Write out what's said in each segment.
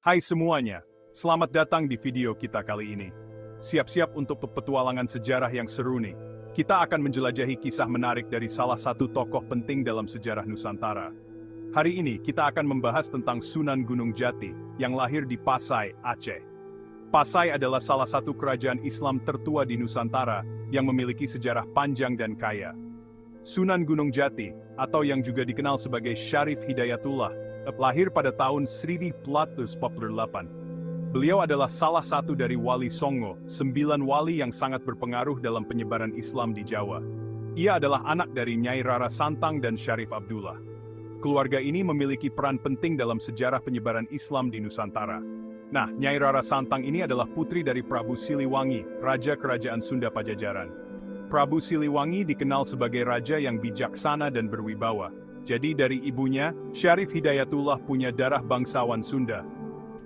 Hai semuanya, selamat datang di video kita kali ini. Siap-siap untuk petualangan sejarah yang seru nih. Kita akan menjelajahi kisah menarik dari salah satu tokoh penting dalam sejarah Nusantara. Hari ini kita akan membahas tentang Sunan Gunung Jati yang lahir di Pasai, Aceh. Pasai adalah salah satu kerajaan Islam tertua di Nusantara yang memiliki sejarah panjang dan kaya. Sunan Gunung Jati, atau yang juga dikenal sebagai Syarif Hidayatullah, lahir pada tahun 1448. Beliau adalah salah satu dari Wali Songo, 9 wali yang sangat berpengaruh dalam penyebaran Islam di Jawa. Ia adalah anak dari Nyai Rara Santang dan Syarif Abdullah. Keluarga ini memiliki peran penting dalam sejarah penyebaran Islam di Nusantara. Nah, Nyai Rara Santang ini adalah putri dari Prabu Siliwangi, Raja Kerajaan Sunda Pajajaran. Prabu Siliwangi dikenal sebagai raja yang bijaksana dan berwibawa. Jadi dari ibunya, Syarif Hidayatullah punya darah bangsawan Sunda.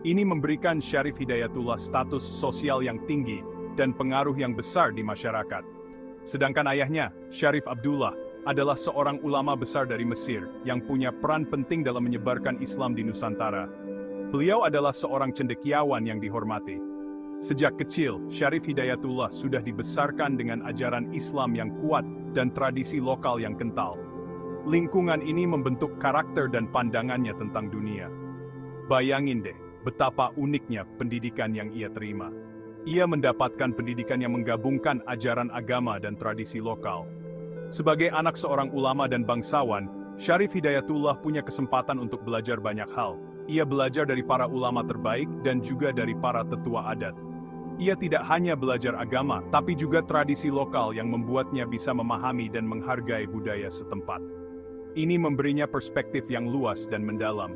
Ini memberikan Syarif Hidayatullah status sosial yang tinggi dan pengaruh yang besar di masyarakat. Sedangkan ayahnya, Syarif Abdullah, adalah seorang ulama besar dari Mesir yang punya peran penting dalam menyebarkan Islam di Nusantara. Beliau adalah seorang cendekiawan yang dihormati. Sejak kecil, Syarif Hidayatullah sudah dibesarkan dengan ajaran Islam yang kuat dan tradisi lokal yang kental. Lingkungan ini membentuk karakter dan pandangannya tentang dunia. Bayangin deh, betapa uniknya pendidikan yang ia terima. Ia mendapatkan pendidikan yang menggabungkan ajaran agama dan tradisi lokal. Sebagai anak seorang ulama dan bangsawan, Syarif Hidayatullah punya kesempatan untuk belajar banyak hal. Ia belajar dari para ulama terbaik dan juga dari para tetua adat. Ia tidak hanya belajar agama, tapi juga tradisi lokal yang membuatnya bisa memahami dan menghargai budaya setempat. Ini memberinya perspektif yang luas dan mendalam.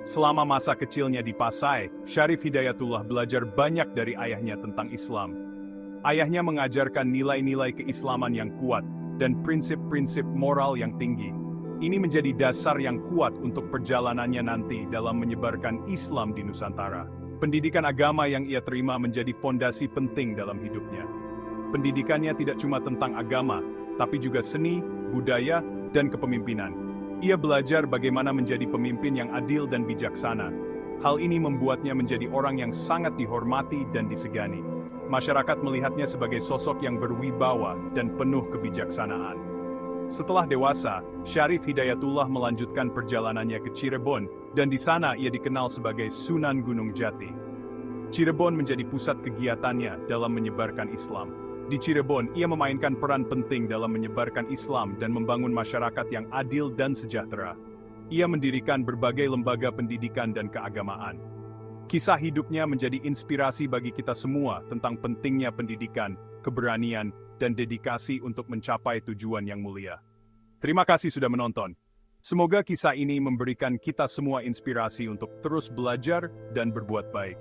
Selama masa kecilnya di Pasai, Syarif Hidayatullah belajar banyak dari ayahnya tentang Islam. Ayahnya mengajarkan nilai-nilai keislaman yang kuat dan prinsip-prinsip moral yang tinggi. Ini menjadi dasar yang kuat untuk perjalanannya nanti dalam menyebarkan Islam di Nusantara. Pendidikan agama yang ia terima menjadi fondasi penting dalam hidupnya. Pendidikannya tidak cuma tentang agama, tapi juga seni, budaya, dan kepemimpinan. Ia belajar bagaimana menjadi pemimpin yang adil dan bijaksana. Hal ini membuatnya menjadi orang yang sangat dihormati dan disegani. Masyarakat melihatnya sebagai sosok yang berwibawa dan penuh kebijaksanaan. Setelah dewasa, Syarif Hidayatullah melanjutkan perjalanannya ke Cirebon, dan di sana ia dikenal sebagai Sunan Gunung Jati. Cirebon menjadi pusat kegiatannya dalam menyebarkan Islam. Di Cirebon, ia memainkan peran penting dalam menyebarkan Islam dan membangun masyarakat yang adil dan sejahtera. Ia mendirikan berbagai lembaga pendidikan dan keagamaan. Kisah hidupnya menjadi inspirasi bagi kita semua tentang pentingnya pendidikan, keberanian, dan dedikasi untuk mencapai tujuan yang mulia. Terima kasih sudah menonton. Semoga kisah ini memberikan kita semua inspirasi untuk terus belajar dan berbuat baik.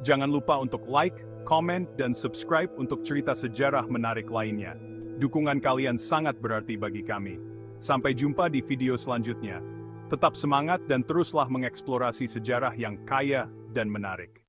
Jangan lupa untuk like, comment, dan subscribe untuk cerita sejarah menarik lainnya. Dukungan kalian sangat berarti bagi kami. Sampai jumpa di video selanjutnya. Tetap semangat dan teruslah mengeksplorasi sejarah yang kaya dan menarik.